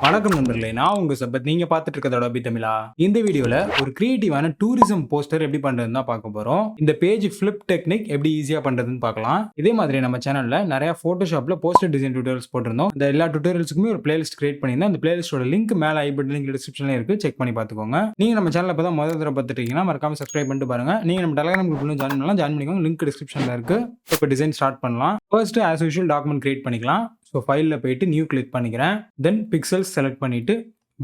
வணக்கம் நண்பர்களே, நான் உங்க சபத். நீங்க பார்த்துட்டு இருக்கிறது Adobe தமிழா. இந்த வீடியோல ஒரு கிரியேட்டிவான டூரிசம் போஸ்டர் எப்படி பண்றதுன்னு தான் பார்க்க போறோம். இந்த பேஜ் ஃபிளிப் டெக்னிக் எப்படி ஈஸியா பண்றதுன்னு பார்க்கலாம். இதே மாதிரி நம்ம சேனல்ல நிறைய போட்டோஷாப்ல போஸ்டர் டிசைன் டியூட்டோரியல்ஸ் போட்டிருந்தோம். இந்த எல்லா டியூட்டோரியல்ஸ்க்குமே ஒரு பிளேலிஸ்ட் கிரியேட் பண்ணியிருந்தேன். அந்த பிளேலிஸ்டோட லிங்க் மேல ஐ பட்டன் லிங்க் டிஸ்கிரிப்ஷன்ல இருக்கு. செக் பண்ணி பார்த்துக்கோங்க. நீங்க நம்ம சேனல்ல இப்பதான் முதல் தடவை பார்த்துட்டு இருக்கீங்கன்னா மறக்காம சப்ஸ்கிரைப் பண்ணிட்டு பாருங்க. நீங்க நம்ம டெலிகிராம் குரூப்ல ஜாயின் பண்ணலாம். ஜாயின் பண்ணிக்கோங்க. லிங்க் டிஸ்கிரிப்ஷன்ல இருக்கு. இப்போ டிசைன் ஸ்டார்ட் பண்ணலாம். First as usual document create பண்ணிக்கலாம். ஸோ ஃபைலில் போயிட்டு நியூ கிளிக் பண்ணிக்கிறேன். தென் பிக்சல்ஸ் செலக்ட் பண்ணிட்டு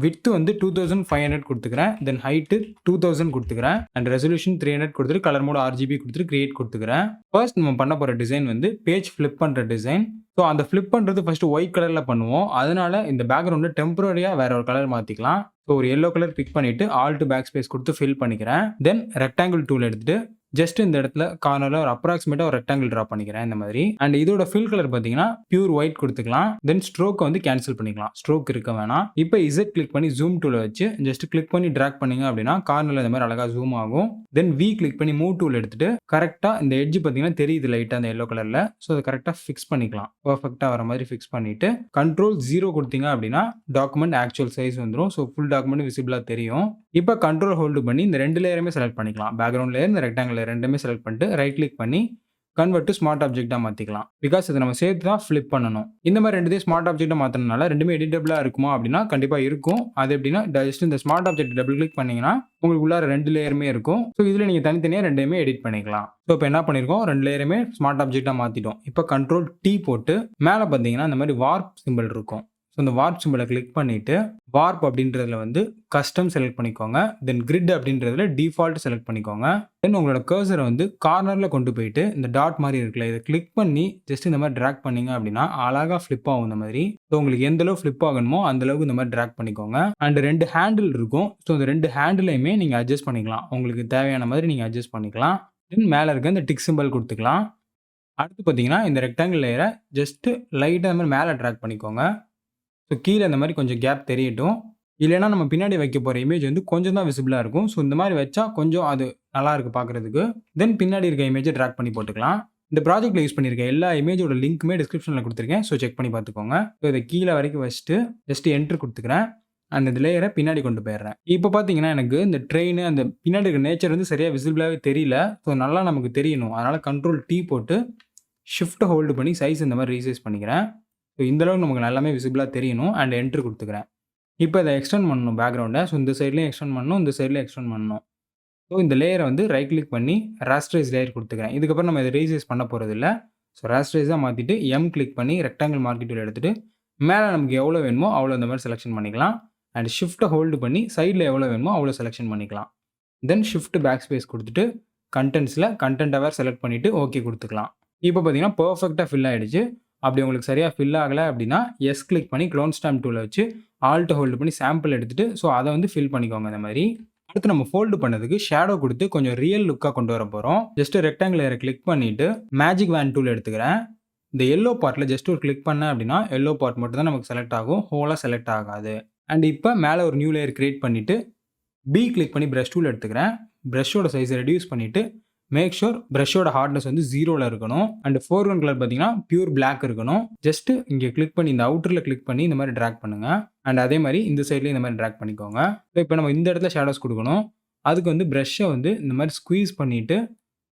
விட்த் வந்து 2500 கொடுத்துக்கிறேன். தென் ஹைட்டு 2000 கொடுத்துக்கிறேன். அண்ட் ரெசல்யூஷன் 300 கொடுத்துட்டு கலர் மோட் RGB கொடுத்துட்டு கிரியேட் கொடுத்துக்கிறேன். ஃபர்ஸ்ட் நம்ம பண்ண போகிற டிசைன் வந்து பேஜ் ஃபிளிப் பண்ணுற டிசைன். ஸோ அந்த ஃபிளிப் பண்ணுறது ஃபர்ஸ்ட் ஒயிட் கலரில் பண்ணுவோம். அதனால இந்த பேக்ரவுண்டில் டெம்பரரியாக வேற ஒரு கலர் மாற்றிக்கலாம். ஸோ ஒரு எல்லோ கலர் பிக் பண்ணிட்டு ஆல்ட் பேக் ஸ்பேஸ் கொடுத்து ஃபில் பண்ணிக்கிறேன். தென் ரெக்டாங்கிள் டூல் எடுத்துட்டு ஜஸ்ட் இந்த இடத்துல கார்னர்ல ஒரு அப்ராக்சிமேட்டா ஒரு ரெக்டாங்கிள் டிரா பண்ணிக்கிறேன் இந்த மாதிரி. அண்ட் இதோட ஃபில் கலர் பாத்தீங்கன்னா பியூர் ஒயிட் கொடுத்துக்கலாம். தென் ஸ்ட்ரோக் வந்து கேன்சல் பண்ணிக்கலாம். ஸ்ட்ரோக் இருக்க வேணாம். இப்போ இசட் கிளிக் பண்ணி ஜூம் டூல வச்சு ஜஸ்ட் கிளிக் பண்ணி டிராக் பண்ணீங்க அப்படின்னா கார்னர்ல இந்த மாதிரி அழகா ஜூம் ஆகும். தென் வி கிளிக் பண்ணி மூவ் டூல் எடுத்துட்டு கரெக்டா இந்த எட்ஜ் பாத்தீங்கன்னா தெரியுது லைட்டா அந்த எல்லோ கலர்ல. ஸோ அதை கரெக்டா ஃபிக்ஸ் பண்ணிக்கலாம். பர்ஃபெக்டா வர மாதிரி ஃபிக்ஸ் பண்ணிட்டு கண்ட்ரோல் 0 கொடுத்தீங்க அப்படின்னா டாக்குமெண்ட் ஆக்சுவல் சைஸ் வந்துடும். ஸோ ஃபுல் டாக்குமெண்ட் விசிபிளா தெரியும். இப்போ கண்ட்ரோல் ஹோல்டு பண்ணி இந்த ரெண்டு லேயருமே செலக்ட் பண்ணிக்கலாம். பேக்ரவுண்ட் லேயர் இந்த ரெக்டாங்கிள் ரெண்டுமே செலக்ட் பண்ணிட்டு ரைட் கிளிக் பண்ணி கன்வெர்ட் டு ஸ்மார்ட் ஆப்ஜெக்டா மாத்திக்கலாம். பிகாஸ் இதை நம்ம சேர்த்து தான் ஃபிளிப் பண்ணணும். இந்த மாதிரி ரெண்டுத்தையும் ஸ்மார்ட் ஆப்ஜெக்டா மாத்தினால ரெண்டுமே எடிட்டபிளா இருக்குமா அப்படின்னா கண்டிப்பா இருக்கும். அது எப்படின்னா ஜஸ்ட் இந்த ஸ்மார்ட் ஆப்ஜெக்ட் டபுள் கிளிக் பண்ணீங்கன்னா உங்களுக்கு உள்ளார ரெண்டு லேயருமே இருக்கும். ஸோ இதுல நீங்க தனித்தனியா ரெண்டுமே எடிட் பண்ணிக்கலாம். ஸோ இப்போ என்ன பண்ணிருக்கோம், ரெண்டு லேயருமே ஸ்மார்ட் ஆப்ஜெக்டா மாத்திட்டோம். இப்போ கண்ட்ரோல் T போட்டு மேலே பார்த்தீங்கன்னா இந்த மாதிரி வார்ப் சிம்பிள் இருக்கும். ஸோ இந்த வார்ப் சிம்பிளை கிளிக் பண்ணிட்டு வார்ப் அப்படின்றதுல வந்து கஸ்டம் செலக்ட் பண்ணிக்கோங்க. தென் கிரிட் அப்படின்றதுல டிஃபால்ட் செலக்ட் பண்ணிக்கோங்க. தென் உங்களோட கர்சரை வந்து கார்னரில் கொண்டு போயிட்டு இந்த டாட் மாதிரி இருக்குல்ல இதை கிளிக் பண்ணி ஜஸ்ட் இந்த மாதிரி ட்ராக் பண்ணீங்க அப்படின்னா அழகாக ஃப்ளிப் ஆகும் இந்த மாதிரி. ஸோ உங்களுக்கு எந்த அளவு ஃப்ளிப் ஆகணுமோ அந்த அளவுக்கு இந்த மாதிரி ட்ராக் பண்ணிக்கோங்க. அண்ட் ரெண்டு ஹேண்டில் இருக்கும். ஸோ இந்த ரெண்டு ஹேண்டிலையுமே நீங்கள் அட்ஜஸ்ட் பண்ணிக்கலாம். உங்களுக்கு தேவையான மாதிரி நீங்கள் அட்ஜஸ்ட் பண்ணிக்கலாம். தென் மேலே இருக்க இந்த டிக் சிம்பிள் கொடுத்துக்கலாம். அடுத்து பார்த்தீங்கன்னா இந்த ரெக்டாங்கிள் லேயரை ஜஸ்ட் லைட்டாக இந்த மாதிரி மேலே ட்ராக் பண்ணிக்கோங்க. ஸோ கீழே இந்த மாதிரி கொஞ்சம் கேப் தெரியட்டும். இல்லைனா நம்ம பின்னாடி வைக்க போகிற இமேஜ் வந்து கொஞ்சம் தான் விசிபிளாக இருக்கும். ஸோ இந்த மாதிரி வச்சா கொஞ்சம் அது நல்லா இருக்குது பார்க்குறதுக்கு. தென் பின்னாடி இருக்க இமேஜை ட்ராக் பண்ணி போட்டுக்கலாம். இந்த ப்ராஜெக்ட்டில் யூஸ் பண்ணியிருக்க எல்லா இமேஜோட லிங்க்குமே டிஸ்கிரிப்ஷனில் கொடுத்துருக்கேன். ஸோ செக் பண்ணி பார்த்துக்கோங்க. ஸோ இதை கீழே வரைக்கும் வச்சுட்டு ஜஸ்ட் என்ட்ரு கொடுத்துக்கிறேன். அந்த இந்த லேயரை பின்னாடி கொண்டு போயிடுறேன். இப்போ பார்த்தீங்கன்னா எனக்கு இந்த ட்ரெயின் அந்த பின்னாடி இருக்க நேச்சர் வந்து சரியாக விசிபிளாகவே தெரியல. ஸோ நல்லா நமக்கு தெரியணும். அதனால் கண்ட்ரோல் T போட்டு ஷிஃப்ட்டை ஹோல்டு பண்ணி சைஸ் இந்த மாதிரி ரீசைஸ் பண்ணிக்கிறேன். ஸோ இந்தளவுக்கு நமக்கு எல்லாமே விசிபிளாக தெரியணும். அண்ட் என்ட்ரு கொடுத்துக்கிறேன். இப்போ இதை எக்ஸ்டெண்ட் பண்ணணும் பேக்ரவுண்டை. ஸோ இந்த சைட்லேயும் எக்ஸ்டெண்ட் பண்ணணும், இந்த சைட்லேயும் எக்ஸ்டெண்ட் பண்ணணும். ஸோ இந்த லேயரை வந்து ரைட் கிளிக் பண்ணி ராஸ்டரைஸ் லேயர் கொடுத்துக்கிறேன். இதுக்கப்புறம் நம்ம இதை ரீசைஸ் பண்ண போகிறது இல்லை. ஸோ ராஸ்டரைஸாக மாற்றிட்டு கிளிக் பண்ணி ரெக்டாங்கிள் மார்க்கெட் டூல் எடுத்துகிட்டு மேலே நமக்கு எவ்வளோ வேணுமோ அவ்வளோ இந்த மாதிரி செலெக்ஷன் பண்ணிக்கலாம். அண்ட் ஷிஃப்ட்டை ஹோல்டு பண்ணி சைடில் எவ்வளோ வேணுமோ அவ்வளோ செலெக்ஷன் பண்ணிக்கலாம். தென் ஷிஃப்ட் பேக் ஸ்பேஸ் கொடுத்துட்டு கண்டென்ட்ஸில் கண்டென்ட் அவர் செலக்ட் பண்ணிவிட்டு ஓகே கொடுத்துக்கலாம். இப்போ பார்த்தீங்கன்னா பர்ஃபெக்டாக ஃபில் ஆகிடுச்சு. அப்படி உங்களுக்கு சரியாக ஃபில் ஆகலை அப்படின்னா கிளிக் பண்ணி க்ளோன் ஸ்டாம்ப் டூலை வச்சு ஆல்ட் ஹோல்டு பண்ணி சாம்பிள் எடுத்துகிட்டு ஸோ அதை வந்து ஃபில் பண்ணிக்கோங்க இந்த மாதிரி. அடுத்து நம்ம ஃபோல்டு பண்ணதுக்கு ஷேடோ கொடுத்து கொஞ்சம் ரியல் லுக்காக கொண்டு வர போகிறோம். ஜஸ்ட் ரெக்டாங்கிள் லேயரை கிளிக் பண்ணிவிட்டு மேஜிக் வேன் டூல் எடுத்துக்கிறேன். இந்த எல்லோ பார்ட்டில் ஜஸ்ட் ஒரு கிளிக் பண்ணேன் அப்படின்னா எல்லோ பார்ட் மட்டும் தான் நமக்கு செலக்ட் ஆகும், ஹோலாக செலக்ட் ஆகாது. அண்ட் இப்போ மேலே ஒரு நியூ லேயர் கிரியேட் பண்ணிவிட்டு கிளிக் பண்ணி ப்ரஷ் டூல் எடுத்துக்கிறேன். ப்ரஷோட சைஸை ரெடியூஸ் பண்ணிவிட்டு மேக் ஷூர் ப்ரஷோட ஹார்ட்னஸ் வந்து 0ல் இருக்கணும். அண்ட் ஃபோர்க்ரவுண்ட் கலர் பார்த்தீங்கன்னா பியூர் பிளாக் இருக்கணும். ஜஸ்ட் இங்கே கிளிக் பண்ணி இந்த அவுட்டரில் கிளிக் பண்ணி இந்த மாதிரி ட்ராக் பண்ணுங்கள். அண்ட் அதே மாதிரி இந்த சைட்லேயும் இந்த மாதிரி ட்ராக் பண்ணிக்கோங்க. இப்போ நம்ம இந்த இடத்துல ஷேடோஸ் கொடுக்கணும். அதுக்கு வந்து ப்ரஷ்ஷை வந்து இந்த மாதிரி ஸ்குவீஸ் பண்ணிவிட்டு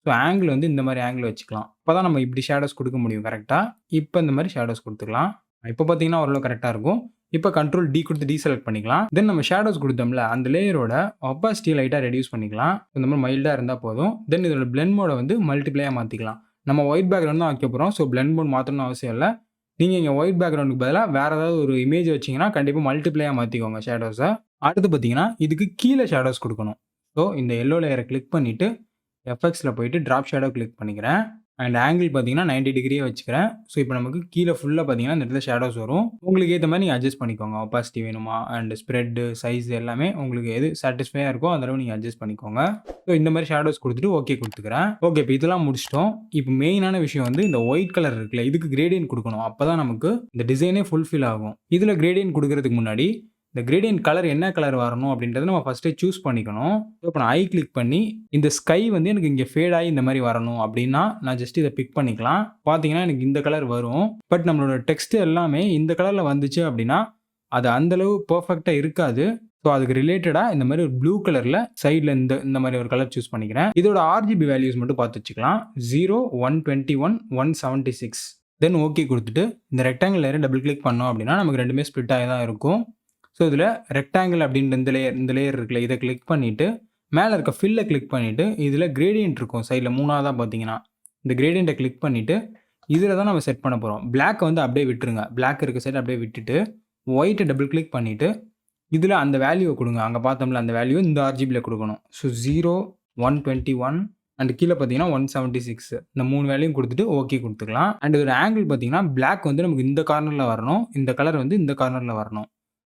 ஸோ ஆங்கிள் வந்து இந்த மாதிரி ஆங்கிள் வச்சுக்கலாம். அப்போ தான் நம்ம இப்படி ஷேடோஸ் கொடுக்க முடியும் கரெக்டாக. இப்போ இந்த மாதிரி ஷேடோஸ் கொடுத்துக்கலாம். இப்போ பார்த்தீங்கன்னா ஓரளவு கரெக்டாக இருக்கும். இப்போ கண்ட்ரோல் D கொடுத்து டீசெலக்ட் பண்ணிக்கலாம். தென் நம்ம ஷேடோஸ் கொடுத்தோம்ல அந்த லேயரோட ஒப்பாசிட்டி லைட்டாக ரெடியூஸ் பண்ணிக்கலாம். இந்த மாதிரி மைல்டாக இருந்தால் போதும். தென் இதோட பிளெண்ட் மோடை வந்து மல்டிப்ளையாக மாற்றிக்கலாம். நம்ம ஒயிட் பேக்ரவுண்ட் தான் வைக்க போகிறோம். ஸோ பிளெண்ட் மோட் மாற்றணும்னு அவசியம் இல்லை. நீங்கள் இங்கே ஒயிட் பேக்ரவுண்டுக்கு பதிலாக வேறு ஏதாவது ஒரு இமேஜ் வச்சிங்கன்னா கண்டிப்பாக மல்டிப்ளையாக மாற்றிக்கோங்க ஷேடோஸை. அடுத்து பார்த்தீங்கன்னா இதுக்கு கீழே ஷேடோஸ் கொடுக்கணும். ஸோ இந்த எல்லோ லேயரை கிளிக் பண்ணிவிட்டு எஃபெக்ட்ஸில் போயிட்டு ட்ராப் ஷேடோ கிளிக் பண்ணிக்கிறேன். அண்ட் ஆங்கிள் பார்த்தீங்கன்னா 90 டிகிரியே வச்சுக்கிறேன். ஸோ இப்போ நமக்கு கீழே ஃபுல்லாக பார்த்தீங்கன்னா இந்த இடத்துல ஷேடோஸ் வரும். உங்களுக்கு ஏற்ற மாதிரி நீங்கள் அட்ஜஸ்ட் பண்ணிக்கோங்க. ஒப்பாசிட்டி வேணுமா அண்ட் ஸ்ப்ரெட்டு சைஸ் எல்லாமே உங்களுக்கு எது சாட்டிஸ்ஃபையாக இருக்கோ அதளவு நீங்கள் அட்ஜஸ்ட் பண்ணிக்கோங்க. ஸோ இந்த மாதிரி ஷேடோஸ் கொடுத்துட்டு ஓகே கொடுத்துக்கிறேன். ஓகே இப்போ இதெல்லாம் முடிச்சிட்டோம். இப்போ மெயினான விஷயம் வந்து இந்த ஒயிட் கலர் இருக்குல்ல இதுக்கு கிரேடியன்ட் கொடுக்கணும். அப்போ தான் நமக்கு இந்த டிசைனே ஃபுல்ஃபில் ஆகும். இதில் கிரேடியன்ட் கொடுக்கறதுக்கு முன்னாடி இந்த கிரேடியன்ட் கலர் என்ன கலர் வரணும் அப்படின்றத நம்ம ஃபஸ்ட்டே சூஸ் பண்ணிக்கணும். இப்போ நான் கிளிக் பண்ணி இந்த ஸ்கை வந்து எனக்கு இங்கே ஃபேட் ஆகி இந்த மாதிரி வரணும் அப்படின்னா நான் ஜஸ்ட் இதை பிக் பண்ணிக்கலாம். பார்த்தீங்கன்னா எனக்கு இந்த கலர் வரும். பட் நம்மளோட டெக்ஸ்ட் எல்லாமே இந்த கலரில் வந்துச்சு அப்படின்னா அது அந்த அளவு பெர்ஃபெக்ட்டா இருக்காது. ஸோ அதுக்கு ரிலேட்டடா இந்த மாரி ஒரு ப்ளூ கலர்ல சைட்ல இந்த மாரி ஒரு கலர் சூஸ் பண்ணிக்கிறேன். இதோட ஆர்ஜிபி வேல்யூஸ் மட்டும் பார்த்து வச்சுக்கலாம். 0, 121, 176. தென் ஓகே குடுத்துட்டு, இந்த ரெக்டாங்கிள் லேயர டபுள் கிளிக் பண்ணோம் அப்படின்னா, நமக்கு 2மே ஸ்ப்ளிட் ஆகி தான் இருக்கும். ஸோ இதில ரெக்டாங்கிள் அப்படின்ற இந்த லேயர் இருக்குல்ல, இத கிளிக் பண்ணிட்டு, மேல இருக்க ஃபில்ல கிளிக் பண்ணிட்டு, இதில கிரேடியன்ட் இருக்கும் சைட்ல 3வதா பார்த்தீங்கன்னா, இந்த கிரேடியன்ட்ட கிளிக் பண்ணிட்டு, இதில தான் நம்ம செட் பண்ண போறோம். பிளாக்க வந்து அப்படியே விட்டுருங்க. பிளாக் இருக்க சைடு அப்படியே விட்டுட்டு, ஒயிட்ட டபுள் கிளிக் பண்ணிட்டு, இதில அந்த வேல்யூவ குடுங்க. அங்க பார்த்தோம்ல அந்த வேல்யூ இந்த ஆர்ஜிபில குடுக்கணும். ஸோ 0, 121 அண்ட் கீழ பார்த்தீங்கன்னா 176 இந்த 3 வேல்யூயும் குடுத்துட்டு ஓகே குடுத்துக்கலாம். அண்ட் இதோட ஆங்கிள் பார்த்தீங்கன்னா, பிளாக் வந்து நமக்கு இந்த கார்னர்ல வரணும். இந்த கலர் வந்து இந்த கார்னர்ல வரணும்.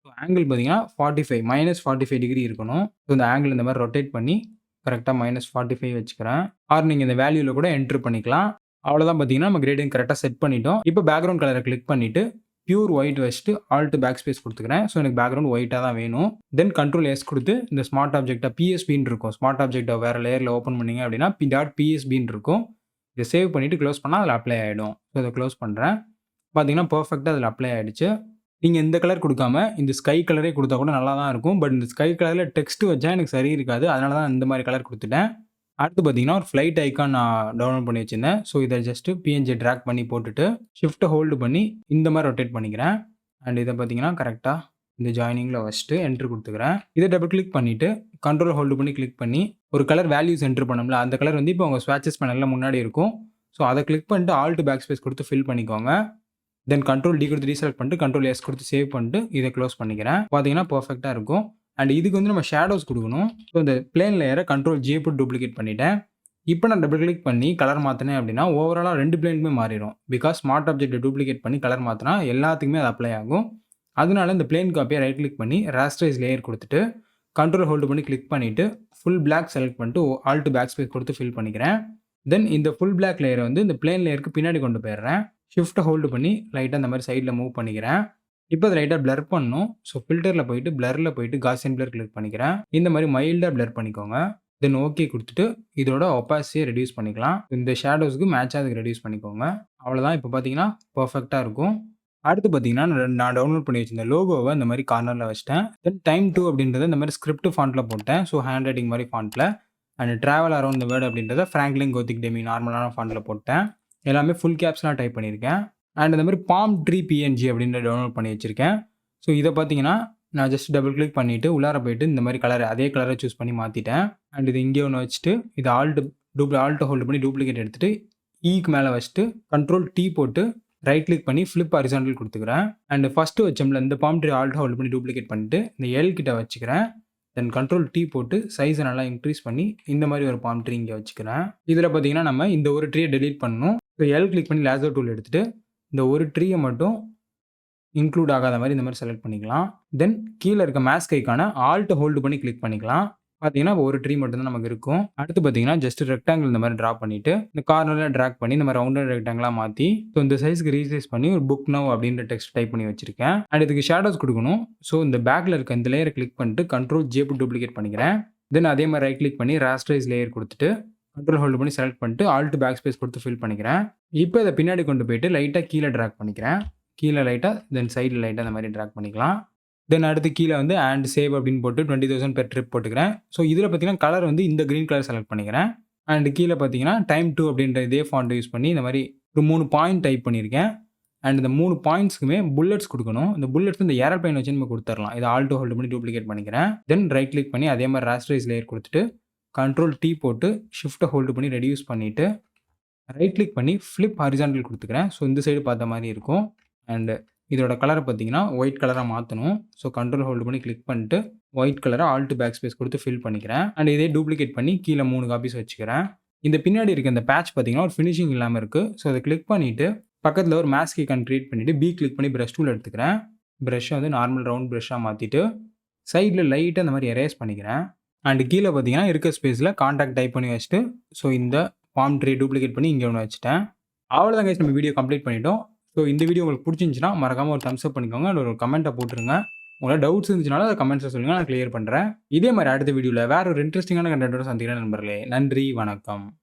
ஸோ ஆங்கிள் பார்த்தீங்கன்னா 45 -45 டிகிரி இருக்கணும். ஸோ இந்த ஆங்கிள் இந்த மாரி ரொட்டேட் பண்ணி கரெக்ட்டா -45 வச்சுக்கிறேன். ஆர் நீங்க இந்த வேல்யூல கூட என்டர் பண்ணிக்கலாம். அவ்வளோதான் பார்த்தீங்கன்னா, நம்ம கிரேடியன்ட் கரெக்ட்டா செட் பண்ணிட்டோம். இப்போ பேக்கிரவுண்ட் கலர கிளிக் பண்ணிட்டு பியூர் ஒயிட் வச்சுட்டு ஆல்ட் பேக் ஸ்பேஸ் குடுத்துக்கிறேன். ஸோ எனக்கு பேக்கிரவுண்ட் ஒயிட்டா தான் வேணும். தென் கண்ட்ரோல் எஸ் குடுத்து இந்த ஸ்மார்ட் ஆப்ஜெக்ட்ட பிஎஸ்பின்னு இருக்கும். ஸ்மார்ட் ஆப்ஜெக்ட்ட வேற லேயர்ல ஓப்பன் பண்ணீங்க அப்படின்னா .psbன்னு இருக்கும். இத சேவ் பண்ணிட்டு க்ளோஸ் பண்ணா அதில அப்ளை ஆயிடும். ஸோ இத க்ளோஸ் பண்றேன். பார்த்தீங்கன்னா பெர்ஃபெக்ட்டா அதில அப்ளை ஆயிடுச்சு. நீங்க இந்த கலர் குடுக்காம இந்த ஸ்கை கலரே குடுத்தா கூட நல்லா தான் இருக்கும். பட் இந்த ஸ்கை கலர்ல டெக்ஸ்ட் வச்சா எனக்கு சரி இருக்காது. அதனால தான் இந்த மாரி கலர் குடுத்துட்டேன். அடுத்து பார்த்தீங்கன்னா, ஒரு ஃப்ளைட் ஐகான் நான் டவுன்லோட் பண்ணி வச்சிருந்தேன். ஸோ இத ஜஸ்ட் பிஎன்ஜி டிராக் பண்ணி போட்டுட்டு, ஷிஃப்ட்ட ஹோல்டு பண்ணி இந்த மாரி ரொட்டேட் பண்ணிக்கிறேன். அண்ட் இத பார்த்தீங்கன்னா, கரெக்ட்டா இந்த ஜாயினிங்ல வச்சுட்டு என்டர் குடுத்துக்கிறேன். இத டபுள் கிளிக் பண்ணிட்டு, கண்ட்ரோல் ஹோல்டு பண்ணி கிளிக் பண்ணி, ஒரு கலர் வேல்யூஸ் என்டர் பண்ணோம்ல, அந்த கலர் வந்து இப்போ உங்க ஸ்வாட்சஸ் பேனல்ல முன்னாடி இருக்கும். ஸோ அத கிளிக் பண்ணிட்டு ஆல்ட் பேக் ஸ்பேஸ் குடுத்து ஃபில் பண்ணிக்கோங்க. தென் கண்ட்ரோல் டி குடுத்து ரீசெலக்ட் பண்ணிட்டு, கண்ட்ரோல் எஸ் குடுத்து சேவ் பண்ணிட்டு, இத க்ளோஸ் பண்ணிக்கிறேன். பார்த்தீங்கன்னா பெர்ஃபெக்ட்டா இருக்கும். அண்ட் இதுக்கு வந்து நம்ம ஷேடோஸ் குடுக்கணும். ஸோ இந்த பிளேன் லேயர கண்ட்ரோல் ஜே போட்டு டூப்ளிகேட் பண்ணிட்டேன். இப்போ நான் டபுள் கிளிக் பண்ணி கலர் மாத்துனேன் அப்படின்னா, ஓவராலா 2 பிளேனுமே மாறிரும். பிகாஸ் ஸ்மார்ட் ஆப்ஜெக்ட்ட டூப்ளிகேட் பண்ணி கலர் மாத்துனா எல்லாத்துக்குமே அது அப்ளை ஆகும். அதனால இந்த பிளேன் காப்பிய ரைட் கிளிக் பண்ணி ராஸ்டரைஸ் லேயர் குடுத்துட்டு, கண்ட்ரோல் ஹோல்டு பண்ணி கிளிக் பண்ணிட்டு, ஃபுல் பிளாக் செலக்ட் பண்ணிட்டு ஆல்ட் பேக் ஸ்பேஸ் குடுத்து ஃபில் பண்ணிக்கிறேன். தென் இந்த ஃபுல் பிளாக் லேயர வந்து இந்த பிளேன் லேயருக்கு பின்னாடி கொண்டு போயிடுறேன். ஷிஃப்ட்ட ஹோல்டு பண்ணி லைட்டா இந்த மாரி சைட்ல மூவ் பண்ணிக்கிறேன். இப்போ அத லைட்டா பிளர் பண்ணணும். ஸோ ஃபில்டர்ல போயிட்டு பிளர்ல போயிட்டு காஸியன் பிளர் கிளிக் பண்ணிக்கிறேன். இந்த மாரி மைல்டா பிளர் பண்ணிக்கோங்க. தென் ஓகே குடுத்துட்டு, இதோட ஒபாசிட்டிய ரெடியூஸ் பண்ணிக்கலாம். இந்த ஷேடோஸ்க்கு மேட்சா அதுக்கு ரெடியூஸ் பண்ணிக்கோங்க. அவ்வளோதான் இப்போ பார்த்தீங்கன்னா, பெர்ஃபெக்ட்டா இருக்கும். அடுத்து பார்த்தீங்கன்னா, நான் டவுன்லோட் பண்ணி வச்சிருந்த லோகோவ இந்த மாரி கார்னர்ல வச்சுட்டேன். தென் டைம் 2 அப்படின்றத இந்த மாரி ஸ்கிரிப்ட் ஃபாண்ட்ல போட்டேன். ஸோ ஹேண்ட் ரைட்டிங் மாரி ஃபாண்ட்ல. And travel around the world அப்படின்றத ஃபிராங்க்லின் கோத்திக் டெமி நார்மலான ஃபாண்ட்ல போட்டேன். எல்லாமே ஃபுல் கேப்ஸ்லாம் டைப் பண்ணியிருக்கேன். அண்ட் இந்த மாரி பாம் ட்ரீ பிஎன்ஜி அப்படின்ற டவுன்லோட் பண்ணி வச்சிருக்கேன். ஸோ இத பார்த்தீங்கன்னா, நான் ஜஸ்ட் டபுள் கிளிக் பண்ணிட்டு உள்ளார போயிட்டு இந்த மாரி கலர் அதே கலர சூஸ் பண்ணி மாத்திட்டேன். அண்ட் இது இங்கே ஒண்ணு வச்சுட்டு, இத ஆல்ட் ஹோல்டு பண்ணி டூப்ளிகேட் எடுத்துட்டு, ஈக்கு மேல வச்சுட்டு, கண்ட்ரோல் டி போட்டு ரைட் கிளிக் பண்ணி ஃபிளிப் ஹாரிசான்டல் குடுத்துக்கிறேன். அண்ட் ஃபர்ஸ்ட் வச்சோம்ல இந்த பாம் ட்ரீ ஆல்ட் ஹோல்டு பண்ணி டூப்ளிகேட் பண்ணிட்டு, இந்த எல் கிட்ட வச்சுக்கிறேன். தென் கண்ட்ரோல் டி போட்டு சைஸ நல்லா இன்கிரீஸ் பண்ணி, இந்த மாரி ஒரு பாம் ட்ரீ இங்க வச்சுக்கிறேன். இதுல பார்த்தீங்கன்னா, நம்ம இந்த ஒரு ட்ரீய டெலீட் பண்ணணும். ஸோ எல் கிளிக் பண்ணி லேசர் டூல் எடுத்துட்டு, இந்த ஒரு ட்ரீய மட்டும் இன்க்ளூட் ஆகாத மாரி இந்த மாரி செலக்ட் பண்ணிக்கலாம். தென் கீழ இருக்க மாஸ்க் ஐகான ஆல்ட் ஹோல்டு பண்ணி கிளிக் பண்ணிக்கலாம். பார்த்தீங்கன்னா, ஒரு ட்ரீ மட்டும் தான் நமக்கு இருக்கும். அடுத்து பார்த்தீங்கன்னா, ஜஸ்ட் ரெக்டாங்கிள் இந்த மாரி டிரா பண்ணிட்டு, இந்த கார்னர்ல டிராக் பண்ணி இந்த மாரி ரவுண்டட் ரெக்டாங்கிளா மாத்தி, ஸோ இந்த சைஸ்க்கு ரீசைஸ் பண்ணி ஒரு புக் நவ் அப்படின்ற டெக்ஸ்ட் டைப் பண்ணி வச்சிருக்கேன். அண்ட் இதுக்கு ஷேடோஸ் குடுக்கணும். ஸோ இந்த பேக்ல இருக்க இந்த லேயர கிளிக் பண்ணிட்டு, கண்ட்ரோல் ஜே போட்டு டூப்ளிகேட் பண்ணிக்கிறேன். தென் அதே மாரி ரைட் கிளிக் பண்ணி ராஸ்டரைஸ் லேயர் குடுத்துட்டு, கண்ட்ரோல் ஹோல்டு பண்ணி செலக்ட் பண்ணிட்டு, ஆல்ட் பேக் ஸ்பேஸ் குடுத்து ஃபில் பண்ணிக்கிறேன். இப்போ இத பின்னாடி கொண்டு போயிட்டு லைட்டா கீழ டிராக் பண்ணிக்கிறேன். கீழ லைட்டா, தென் சைடுல லைட்டா இந்த மாரி டிராக் பண்ணிக்கலாம். தென் அடுத்து கீழ வந்து அண்ட் சேவ் அப்படின்னு போட்டு 20,000 பெர் ட்ரிப் போட்டுக்கிறேன். ஸோ இதில பார்த்தீங்கன்னா, கலர் வந்து இந்த கிரீன் கலர் செலக்ட் பண்ணிக்கிறேன். அண்ட் கீழ பார்த்தீங்கன்னா, டைம் 2 அப்படின்ற இதே ஃபாண்ட் யூஸ் பண்ணி இந்த மாரி ஒரு 3 பாயிண்ட் டைப் பண்ணியிருக்கேன். அண்ட் இந்த 3 பாயிண்ட்ஸ்க்குமே புல்லட்ஸ் குடுக்கணும். இந்த புல்லட்ஸ் இந்த ஏரோப்ளேன் வச்சு நம்ம குடுத்துரலாம். இத ஆல்ட் ஹோல்டு பண்ணி டூப்ளிகேட் பண்ணிக்கிறேன். தென் ரைட் கிளிக் பண்ணி அதே மாரி ராஸ்டரைஸ் லேயர் குடுத்துட்டு, கண்ட்ரோல் டி போட்டு ஷிஃப்ட்ட ஹோல்டு பண்ணி ரெடியூஸ் பண்ணிட்டு, ரைட் கிளிக் பண்ணி ஃபிளிப் ஹாரிசான்டல் குடுத்துக்கிறேன். ஸோ இந்த சைடு பார்த்த மாரி இருக்கும். அண்ட் இதோட கலர பார்த்தீங்கன்னா, ஒயிட் கலரா மாத்தணும். ஸோ கண்ட்ரோல் ஹோல்டு பண்ணி கிளிக் பண்ணிட்டு, ஒயிட் கலர ஆல்ட் பேக் ஸ்பேஸ் குடுத்து ஃபில் பண்ணிக்கிறேன். அண்ட் இதே டூப்ளிகேட் பண்ணி கீழ 3 காப்பீஸ் வச்சுக்கிறேன். இந்த பின்னாடி இருக்க இந்த பேட்ச் பார்த்தீங்கன்னா, ஒரு ஃபினிஷிங் இல்லாம இருக்கு. ஸோ அத கிளிக் பண்ணிட்டு, பக்கத்துல ஒரு மாஸ்க் ஐகான் கிரியேட் பண்ணிட்டு, பி கிளிக் பண்ணி பிரஷ் டூல் எடுத்துக்கிறேன். பிரஷ்ஷ வந்து நார்மல் ரவுண்ட் பிரஷ்ஷா மாத்திட்டு, சைடுல லைட்டா இந்த மாரி எரேஸ் பண்ணிக்கிறேன். அண்ட் கீழ பார்த்தீங்கன்னா, இருக்க ஸ்பேஸ்ல கான்டாக்ட் டைப் பண்ணி வச்சுட்டு, ஸோ இந்த பாம் ட்ரீ டூப்ளிகேட் பண்ணி இங்க ஒண்ணு வச்சுட்டேன். அவ்வளோதான் கைஸ், நம்ம வீடியோ கம்ப்ளீட் பண்ணிட்டோம். ஸோ இந்த வீடியோ உங்களுக்கு புடிச்சிருந்துச்சுன்னா, மறக்காம ஒரு தம்ஸ் அப் பண்ணிக்கோங்க. அண்ட் ஒரு கமெண்ட்ட போட்டுருங்க. உங்களுக்கு டவுட்ஸ் இருந்துச்சுனாலும் அத கமெண்ட்ஸ்ல சொல்லுங்க. நான் கிளியர் பண்றேன். இதே மாரி அடுத்த வீடியோல வேற ஒரு இன்ட்ரஸ்டிங்கான கன்டென்ட்டோட சந்திக்கிறேன் நண்பர்களே. நன்றி, வணக்கம்.